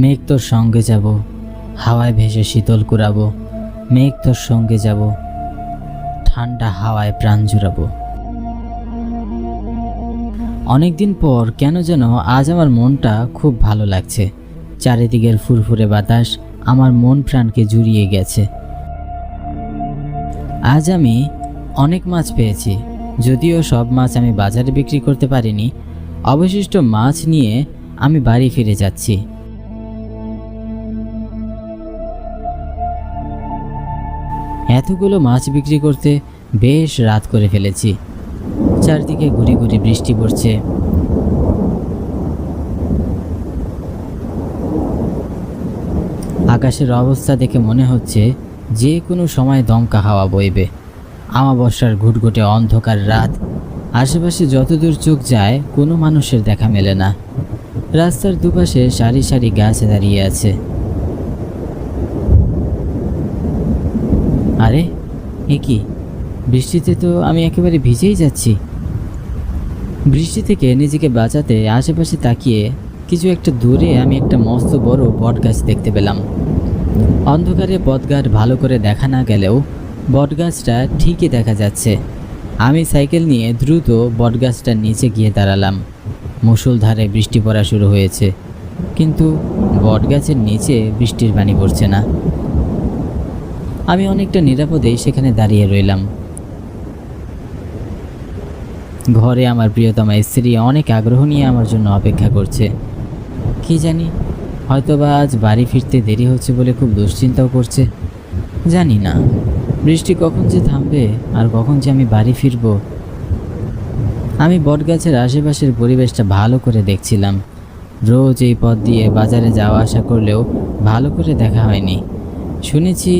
মেঘ তোর সঙ্গে যাব, হাওয়ায় ভেসে শীতল কুড়াবো। মেঘ তোর সঙ্গে যাব, ঠান্ডা হাওয়ায় প্রাণ জুড়াবো। অনেকদিন পর কেন যেন আজ আমার মনটা খুব ভালো লাগছে। চারিদিকের ফুরফুরে বাতাস আমার মন প্রাণকে জুড়িয়ে গেছে। আজ আমি অনেক মাছ পেয়েছি, যদিও সব মাছ আমি বাজারে বিক্রি করতে পারিনি। অবশিষ্ট মাছ নিয়ে আমি বাড়ি ফিরে যাচ্ছি। এতগুলো মাছ বিক্রি করতে বেশ রাত করে ফেলেছি। চারদিকে ঘুরি ঘুরি বৃষ্টি পড়ছে। আকাশের অবস্থা দেখে মনে হচ্ছে যে কোনো সময় দমকা হাওয়া বইবে। আমাবস্যার ঘুটঘুটে অন্ধকার রাত। আশেপাশে যতদূর চোখ যায় কোনো মানুষের দেখা মেলে না। রাস্তার দুপাশে সারি সারি গাছ দাঁড়িয়ে আছে। আরে এ কি, বৃষ্টিতে তো আমি একেবারে ভিজেই যাচ্ছি। বৃষ্টি থেকে নিজেকে বাঁচাতে আশেপাশে তাকিয়ে কিছু একটা দূরে আমি একটা মস্ত বড় বটগাছ দেখতে পেলাম। অন্ধকারে বটগাছ ভালো করে দেখা না গেলেও বটগাছটা ঠিকই দেখা যাচ্ছে। আমি সাইকেল নিয়ে দ্রুত বটগাছটার নিচে গিয়ে দাঁড়ালাম। মুষলধারে বৃষ্টি পড়া শুরু হয়েছে, কিন্তু বটগাছের নিচে বৃষ্টির পানি পড়ছে না। আমি অনেকটা নিরাপদেই সেখানে দাঁড়িয়ে রইলাম। ঘরে আমার প্রিয়তমা স্ত্রী অনেক আগ্রহ নিয়ে আমার জন্য অপেক্ষা করছে। কি জানি, হয়তোবা আজ বাড়ি ফিরতে দেরি হচ্ছে বলে খুব দুশ্চিন্তাও করছে। জানি না বৃষ্টি কখন যে থামবে আর কখন যে আমি বাড়ি ফিরব। আমি বটগাছের আশেপাশের পরিবেশটা ভালো করে দেখছিলাম। রোজ এই পথ দিয়ে বাজারে যাওয়া আসা করলেও ভালো করে দেখা হয়নি। শুনেছি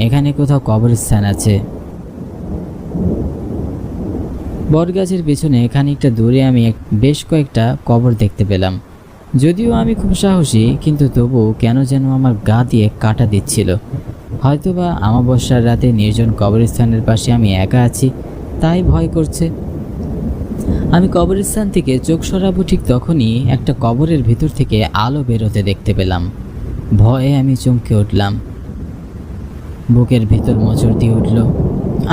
এখানে কোথাও কবরস্থান আছে। বটগাছের পেছনে খানিকটা দূরে আমি বেশ কয়েকটা কবর দেখতে পেলাম। যদিও আমি খুব সাহসী, কিন্তু তবু কেন যেন আমার গা দিয়ে কাটা দিচ্ছিল। হয়তোবা আমাবস্যার রাতে নির্জন কবরস্থানের পাশে আমি একা আছি, তাই ভয় করছে। আমি কবরস্থান থেকে চোখ সরাবো ঠিক তখনই একটা কবরের ভিতর থেকে আলো বেরোতে দেখতে পেলাম। ভয়ে আমি চমকে উঠলাম। বুকের ভিতর মোচড় দিয়ে উঠল।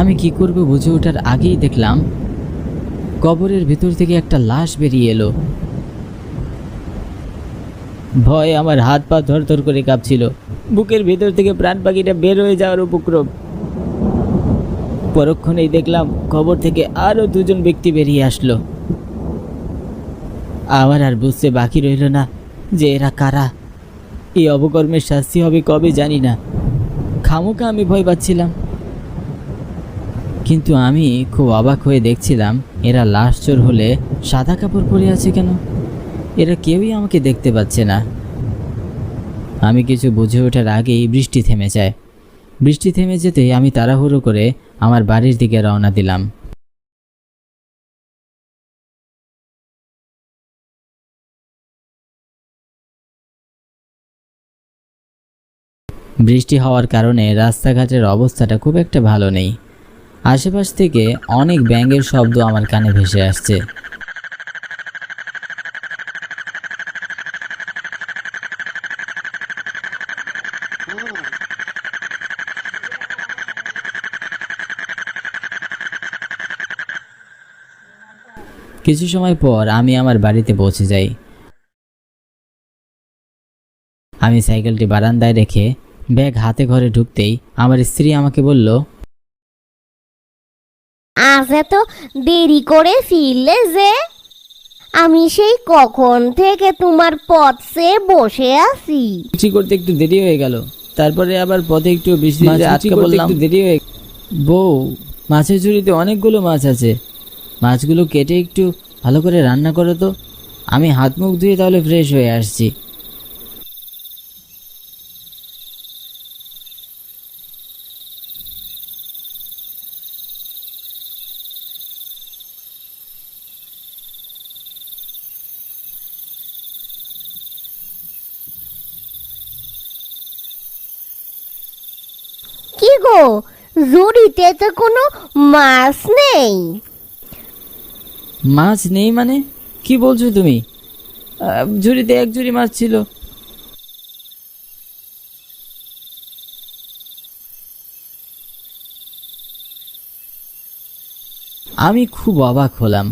আমি কি করব বুঝে ওঠার আগেই দেখলাম কবরের ভিতর থেকে একটা লাশ বেরিয়ে এলো। ভয়ে আমার হাত পা থরথর করে কাঁপছিল। বুকের ভিতর থেকে প্রাণ পাখিটা বের হয়ে যাওয়ার উপক্রম। পরক্ষণেই দেখলাম কবর থেকে আরও দুজন ব্যক্তি বেরিয়ে আসলো। আমার আর বুঝতে বাকি রইল না যে এরা কারা। এই অপকর্মের শাস্তি হবে কবে জানি না। খামোকা আমি ভয় পাচ্ছিলাম, কিন্তু আমি খুব অবাক হয়ে দেখছিলাম এরা লাশ চোর হলে সাদা কাপড় পরে আছে কেন? এরা কেউই আমাকে দেখতে পাচ্ছে না। আমি কিছু বুঝে ওঠার আগেই বৃষ্টি থেমে যায়। বৃষ্টি থেমে যেতেই আমি তাড়াহুড়ো করে আমার বাড়ির দিকে রওনা দিলাম। বৃষ্টি হওয়ার কারণে রাস্তাঘাটের অবস্থাটা খুব একটা ভালো নেই। আশেপাশ থেকে অনেক ব্যাঙের শব্দ আমার কানে ভেসে আসছে। কিছু সময় পর আমি আমার বাড়িতে পৌঁছে যাই। আমি সাইকেলটি বারান্দায় রেখে ব্যাগ হাতে ঘরে ঢুকতেই আমার স্ত্রী আমাকে বলল, আজ এত দেরি করে ফিরলে যে? আমি সেই কখন থেকে তোমার পথ চেয়ে বসে আছি। বিক্রি করতে একটু দেরি হয়ে গেল, তারপরে আবার পথে একটু বৃষ্টিতে আটকে পড়লাম। একটু দেরি হয়ে বউ, মাছের ঝুড়িতে অনেকগুলো মাছ আছে, মাছগুলো কেটে একটু ভালো করে রান্না করো তো। আমি হাত মুখ ধুয়ে তাহলে ফ্রেশ হয়ে আসছি। কি গো, ঝুড়িতে তো কোনো মাছ নেই। মাছ নেই মানে কি বলছো তুমি? ঝুড়িতে এক ঝুড়ি মাছ ছিল। আমি খুব অবাক হলাম।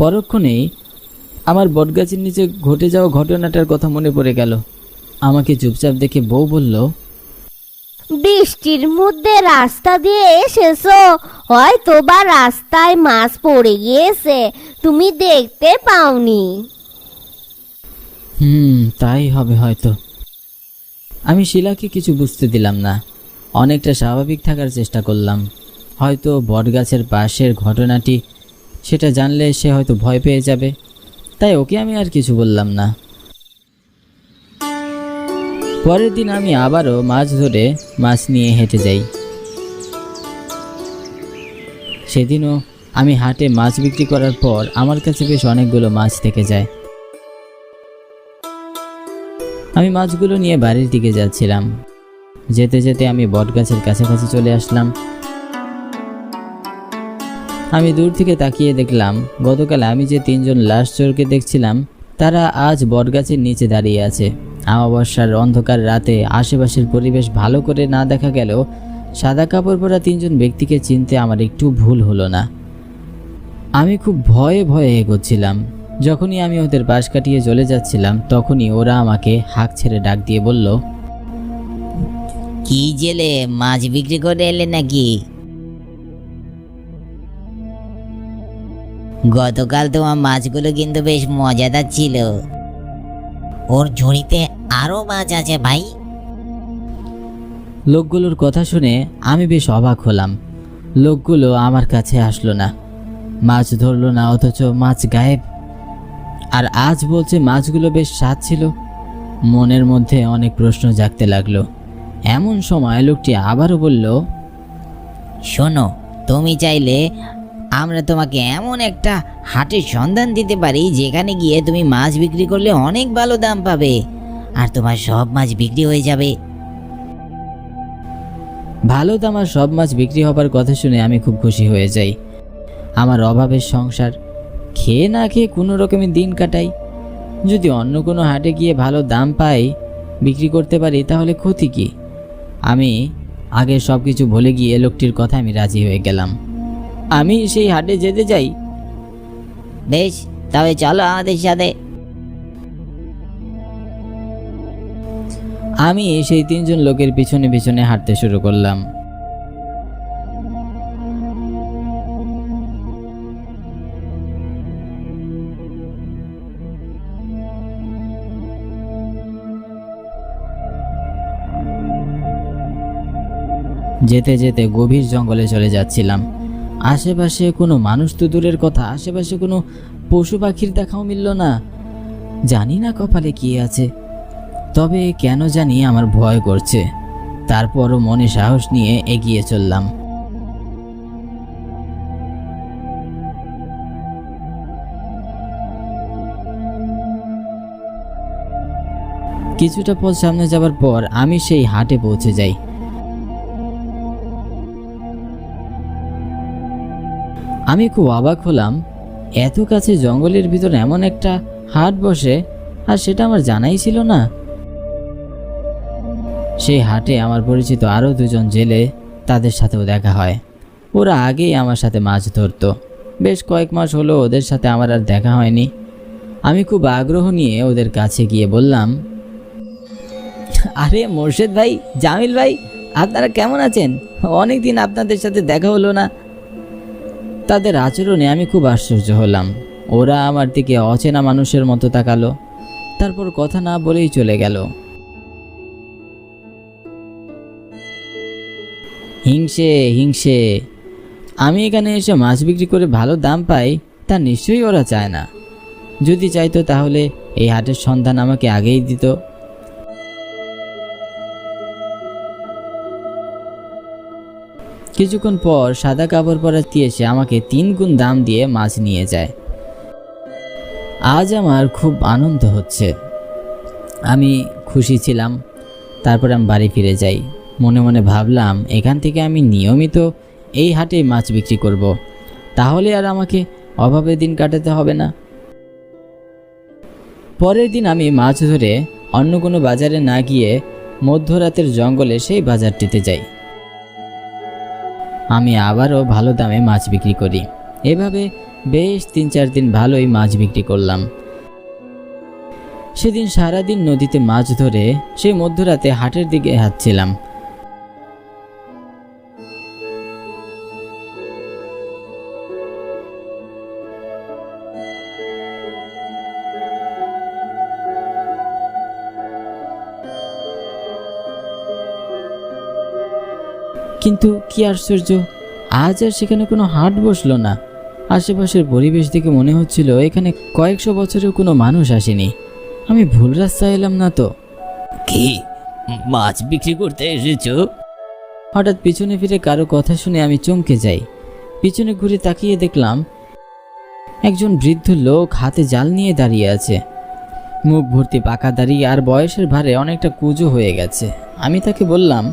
পরক্ষণেই আমার বটগাছের নিচে ঘটে যাওয়া ঘটনাটার কথা মনে পড়ে গেল। আমাকে চুপচাপ দেখে বউ বলল, বৃষ্টির মধ্যে রাস্তা দিয়ে এসেছো, হয়তো বা রাস্তায় মাছ পড়ে গিয়েছে, তুমি দেখতে পাওনি। তাই হবে হয়তো। আমি শিলাকে কিছু বুঝতে দিলাম না, অনেকটা স্বাভাবিক থাকার চেষ্টা করলাম। হয়তো বটগাছের পাশের ঘটনাটি সেটা জানলে সে হয়তো ভয় পেয়ে যাবে, তাই ওকে আমি আর কিছু বললাম না। পরের দিন আমি আবারও মাছ ধরে মাছ নিয়ে হেঁটে যাই। সেদিনও আমি হাটে মাছ বিক্রি করার পর আমার কাছে বেশ অনেকগুলো মাছ থেকে যায়। আমি মাছগুলো নিয়ে বাড়ির দিকে যাচ্ছিলাম। যেতে যেতে আমি বটগাছের কাছাকাছি চলে আসলাম। আমি দূর থেকে তাকিয়ে দেখলাম গতকাল আমি যে 3 জন লাশ চোরকে দেখছিলাম তারা আজ বটগাছের নিচে দাঁড়িয়ে আছে। অমাবস্যার অন্ধকার রাতে আশেপাশের পরিবেশ ভালো করে না দেখা গেলেও সাদা কাপড় পরা 3 জন ব্যক্তিকে চিনতে আমার একটু ভুল হলো না। আমি খুব ভয়ে ভয়ে এগোচ্ছিলাম। যখনই আমি ওদের পাশ কাটিয়ে চলে যাচ্ছিলাম তখনই ওরা আমাকে হাঁক ছেড়ে ডাক দিয়ে বলল, কি জেলে মাছ বিক্রি করে এলে নাকি? গতকাল তোমার মাছগুলো কিন্তু বেশ মজাদার ছিল। ওর ঝুড়িতে আরো মাছ আছে ভাই। লোকগুলোর কথা শুনে আমি বেশ অবাক হলাম। লোকগুলো আমার কাছে আসলো না, মাছ ধরলো না, অথচ মাছ গায়েব। আর আজ বলছে মাছগুলো বেশ স্বাদ ছিল। মনের মধ্যে অনেক প্রশ্ন জাগতে লাগলো। এমন সময় লোকটি আবারও বলল, শোনো, তুমি চাইলে আমরা তোমাকে এমন একটা হাটের সন্ধান দিতে পারি যেখানে গিয়ে তুমি মাছ বিক্রি করলে অনেক ভালো দাম পাবে আর তোমার সব মাছ বিক্রি হয়ে যাবে। ভালো দামার সব মাছ বিক্রি হবার কথা শুনে আমি খুব খুশি হয়ে যাই। আমার অভাবের সংসার, খেয়ে না খেয়ে কোনো রকমের দিন কাটাই। যদি অন্য কোনো হাটে গিয়ে ভালো দাম পাই, বিক্রি করতে পারি, তাহলে ক্ষতি কি? আমি আগে সব কিছু ভুলে গিয়ে লোকটির কথা আমি রাজি হয়ে গেলাম। আমি সেই হাটে যেতে চাই। বেশ, তবে চলো আমাদের সাথে। আমি সেই 3 জন লোকের পিছনে পিছনে হাঁটতে শুরু করলাম। যেতে যেতে গভীর জঙ্গলে চলে যাচ্ছিলাম। আশেপাশে কোনো মানুষ তো দূরের কথা, আশেপাশে কোনো পশু পাখির দেখাও মিলল না। জানি না কপালে কি আছে, তবে কেন জানি আমার ভয় করছে। তারপরও মনে সাহস নিয়ে এগিয়ে চললাম। কিছুটা পথ সামনে যাবার পর আমি সেই হাটে পৌঁছে যাই। আমি খুব অবাক হলাম, এত কাছে জঙ্গলের ভিতর এমন একটা হাট বসে, আর সেটা আমার জানাই ছিল না। সেই হাটে আমার পরিচিত আরও 2 জন জেলে, তাদের সাথেও দেখা হয়। ওরা আগেই আমার সাথে মাছ ধরতো। বেশ কয়েক মাস হলো ওদের সাথে আমার আর দেখা হয়নি। আমি খুব আগ্রহ নিয়ে ওদের কাছে গিয়ে বললাম, আরে মোর্শেদ ভাই, জামিল ভাই, আপনারা কেমন আছেন? অনেক দিন আপনাদের সাথে দেখা হলো না। তাদের আচরণে আমি খুব আশ্চর্য হলাম। ওরা আমার দিকে অচেনা মানুষের মতো তাকালো, তারপর কথা না বলেই চলে গেল। হিংসে হিংসে, আমি এখানে এসে মাছ বিক্রি করে ভালো দাম পাই, তা নিশ্চয়ই ওরা চায় না। যদি চাইতো তাহলে এই হাটের সন্ধান আমাকে আগেই দিত। কিছুক্ষণ পর সাদা কাপড় পরা এসে আমাকে 3 গুণ দাম দিয়ে মাছ নিয়ে যায়। আজ আমার খুব আনন্দ হচ্ছে, আমি খুশি ছিলাম। তারপর আমি বাড়ি ফিরে যাই। মনে মনে ভাবলাম, এখান থেকে আমি নিয়মিত এই হাটে মাছ বিক্রি করব, তাহলে আর আমাকে অভাবে দিন কাটাতে হবে না। পরের দিন আমি মাছ ধরে অন্য কোনো বাজারে না গিয়ে মধ্যরাতের জঙ্গলে সেই বাজারটিতে যাই। আমি আবারও ভালো দামে মাছ বিক্রি করি। এভাবে বেশ 3-4 দিন ভালোই মাছ বিক্রি করলাম। সেদিন সারাদিন নদীতে মাছ ধরে সেই মধ্যরাতে হাটের দিকে হাঁটছিলাম। কিন্তু কি আশ্চর্য, আজ আর সেখানে কোনো হাট বসলো না। আশেপাশের পরিবেশ দেখে মনে হচ্ছিল এখানে কয়েকশো বছরেও কোনো মানুষ আসেনি। আমি ভুল রাস্তায় এলাম না তো? কি মাছ বিক্রি করতে এসেছো? হঠাৎ পিছনে ফিরে কারো কথা শুনে আমি চমকে যাই। পিছনে ঘুরে তাকিয়ে দেখলাম একজন বৃদ্ধ লোক হাতে জাল নিয়ে দাঁড়িয়ে আছে। মুখ ভর্তি পাকা দাড়ি আর বয়সের ভারে অনেকটা কুঁজো হয়ে গেছে। আমি তাকে বললাম,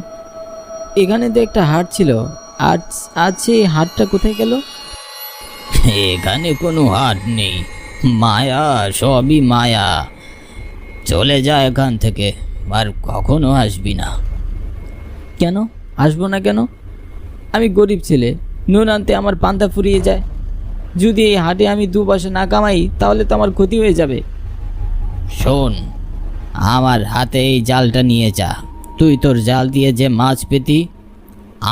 এখানে তো একটা হাট ছিল, আজ সেই হাটটা কোথায় গেল? এখানে কোনো হাট নেই, মায়া, সবই মায়া। চলে যা এখান থেকে, আর কখনো আসবি না। কেন আসবো না কেন? আমি গরিব ছেলে, নুন আনতে আমার পান্তা ফুরিয়ে যায়। যদি এই হাটে আমি 2 পয়সা না কামাই তাহলে তো আমার ক্ষতি হয়ে যাবে। শোন, আমার হাতে এই জালটা নিয়ে যা। তুই তোর জাল দিয়ে যে মাছ পেতি,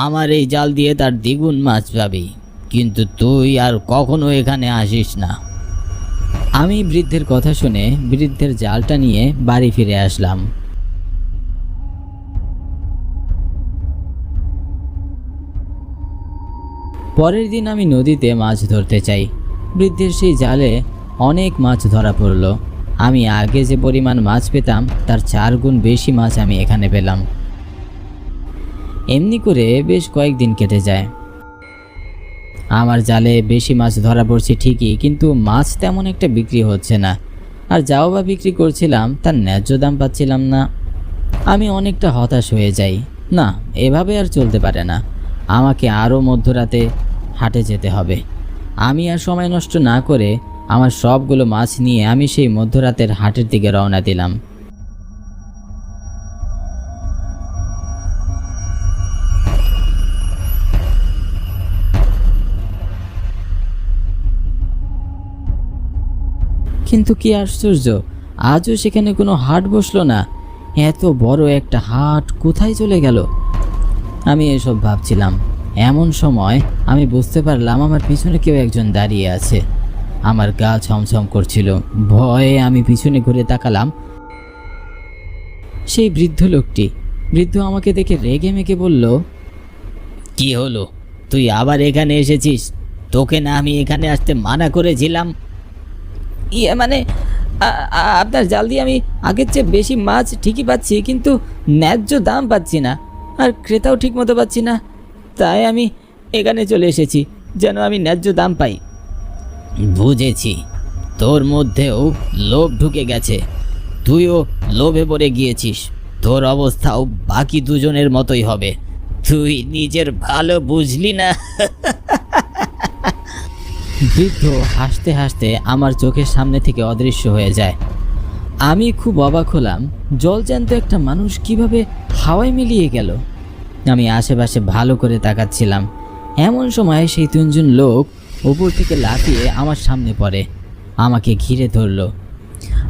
আমার এই জাল দিয়ে তার দ্বিগুণ মাছ পাবি। কিন্তু তুই আর কখনো এখানে আসিস না। আমি বৃদ্ধের কথা শুনে বৃদ্ধের জালটা নিয়ে বাড়ি ফিরে আসলাম। পরের দিন আমি নদীতে মাছ ধরতে চাই। বৃদ্ধের সেই জালে অনেক মাছ ধরা পড়ল। আমি আগে যে পরিমাণ মাছ পেতাম তার 4 গুণ বেশি মাছ আমি এখানে পেলাম। এমনি করে বেশ কয়েকদিন কেটে যায়। আমার জালে বেশি মাছ ধরা পড়ছে ঠিকই, কিন্তু মাছ তেমন একটা বিক্রি হচ্ছে না। আর যাও বা বিক্রি করছিলাম তার ন্যায্য দাম পাচ্ছিলাম না। আমি অনেকটা হতাশ হয়ে যাই। না, এভাবে আর চলতে পারে না। আমাকে আরও মধ্যরাতে হাটে যেতে হবে। আমি আর সময় নষ্ট না করে আমার সবগুলো মাছ নিয়ে আমি সেই মধ্যরাতের হাটের দিকে রওনা দিলাম। কিন্তু কি আশ্চর্য, আজও সেখানে কোনো হাট বসলো না। এত বড় একটা হাট কোথায় চলে গেল? আমি এসব ভাবছিলাম। এমন সময় আমি বুঝতে পারলাম আমার পিছনে কেউ একজন দাঁড়িয়ে আছে। আমার গা ছমছম করছিল। ভয়ে আমি পিছনে ঘুরে তাকালাম। সেই বৃদ্ধ লোকটি। বৃদ্ধ আমাকে দেখে রেগে মেগে বলল, কি হলো, তুই আবার এখানে এসেছিস? তোকে না আমি এখানে আসতে মানা করেছিলাম? মানে আপনার জাল দিয়ে আমি আগের চেয়ে বেশি মাছ ঠিকই পাচ্ছি, কিন্তু ন্যায্য দাম পাচ্ছি না, আর ক্রেতাও ঠিক মতো পাচ্ছি না। তাই আমি এখানে চলে এসেছি যেন আমি ন্যায্য দাম পাই। বুঝেছি, তোর মধ্যেও লোভ ঢুকে গেছে। তুইও লোভে পড়ে গিয়েছিস। তোর অবস্থাও বাকি দুজনের মতোই হবে। তুই নিজের ভালো বুঝলি না। বৃদ্ধ হাসতে হাসতে আমার চোখের সামনে থেকে অদৃশ্য হয়ে যায়। আমি খুব অবাক হলাম, জলজ্যান্ত একটা মানুষ কিভাবে হাওয়ায় মিলিয়ে গেল। আমি আশেপাশে ভালো করে তাকাচ্ছিলাম। এমন সময় সেই 3 জন লোক উপর থেকে লাফিয়ে আমার সামনে পড়ে, আমাকে ঘিরে ধরল।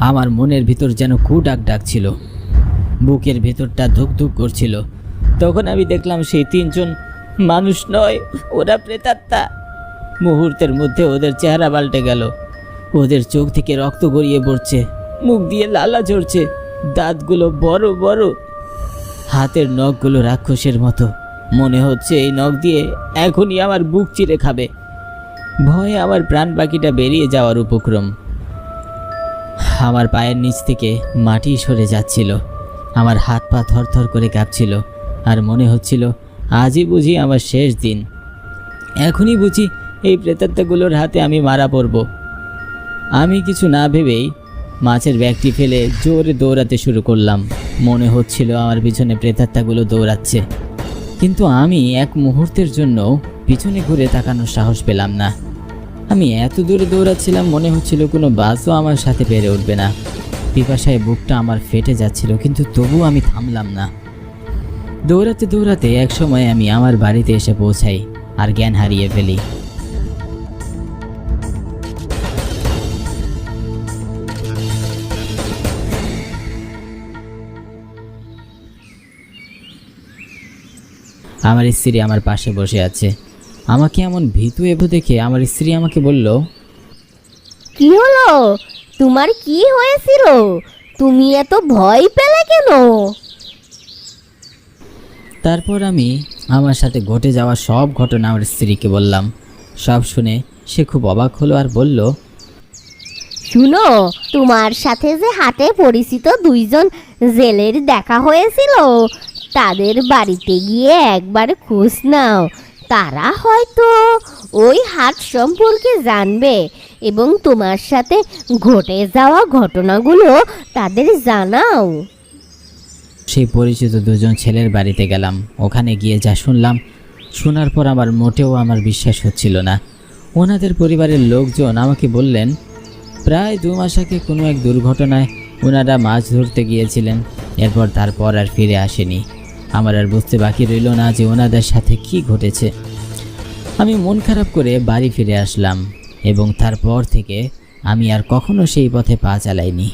আমার মনের ভিতর যেন কু ডাক ডাকছিল, বুকের ভেতরটা ধুক ধুক করছিল। তখন আমি দেখলাম সেই 3 জন মানুষ নয়, ওরা প্রেতাত্মা। মুহূর্তের মধ্যে ওদের চেহারা পাল্টে গেল। ওদের চোখ থেকে রক্ত গড়িয়ে পড়ছে, মুখ দিয়ে লালা ঝরছে, দাঁতগুলো বড় বড়, হাতের নখগুলো রাক্ষসের মতো। মনে হচ্ছে এই নখ দিয়ে এখনই আমার বুক চিরে খাবে। ভয়ে আমার প্রাণ পাখিটা বেরিয়ে যাওয়ার উপক্রম। আমার পায়ের নিচ থেকে মাটি সরে যাচ্ছিল। আমার হাত পা থরথর করে কাঁপছিল, আর মনে হচ্ছিল আজই বুঝি আমার শেষ দিন। এখনই বুঝি এই প্রেতাত্মাগুলোর হাতে আমি মারা পড়ব। আমি কিছু না ভেবেই মাছের ব্যাগটি ফেলে জোরে দৌড়াতে শুরু করলাম। মনে হচ্ছিল আমার পিছনে প্রেতাত্মাগুলো দৌড়াচ্ছে, কিন্তু আমি এক মুহূর্তের জন্য পিছনে ঘুরে তাকানোর সাহস পেলাম না। আমি এত দূরে দৌড়াচ্ছিলাম, মনে হচ্ছিল কোনো বাসও আমার সাথে পেরে উঠবে না। পিপাসায় বুকটা আমার ফেটে যাচ্ছিল, কিন্তু তবুও আমি থামলাম না। দৌড়াতে দৌড়াতে এক সময় আমি আমার বাড়িতে এসে পৌঁছাই আর জ্ঞান হারিয়ে ফেলি। আমার স্ত্রী আমার পাশে বসে আছে। আমাকে এমন ভীতু এবু দেখে আমার স্ত্রী আমাকে বলল, কি হলো? তোমার কি হয়েছিল? তুমি এত ভয় পেলে কেন? তারপর আমি আমার সাথে ঘটে যাওয়া সব ঘটনা আমার স্ত্রীকে বললাম। সব শুনে সে খুব অবাক হলো আর বলল, শুনো, তোমার সাথে যে হাটে পরিচিত দুইজন জেলের দেখা হয়েছিল, তাদের বাড়িতে গিয়ে একবার খোঁজ নাও। তারা হয়তো ওই হাট সম্পর্কে জানবে এবং তোমার সাথে ঘটে যাওয়া ঘটনাগুলো তাদের জানাও। সেই পরিচিত দুজন ছেলের বাড়িতে গেলাম। ওখানে গিয়ে যা শুনলাম, শোনার পর আমার মোটেও আমার বিশ্বাস হচ্ছিল না। ওনাদের পরিবারের লোকজন আমাকে বললেন, প্রায় 2 মাস আগে কোনো এক দুর্ঘটনায় ওনারা মাছ ধরতে গিয়েছিলেন। তারপর আর ফিরে আসেনি। আমার আর বুঝতে বাকি রইল না যে ওনাদের সাথে কি ঘটেছে। আমি মন খারাপ করে বাড়ি ফিরে আসলাম এবং তারপর থেকে আমি আর কখনো সেই পথে পা চালাইনি।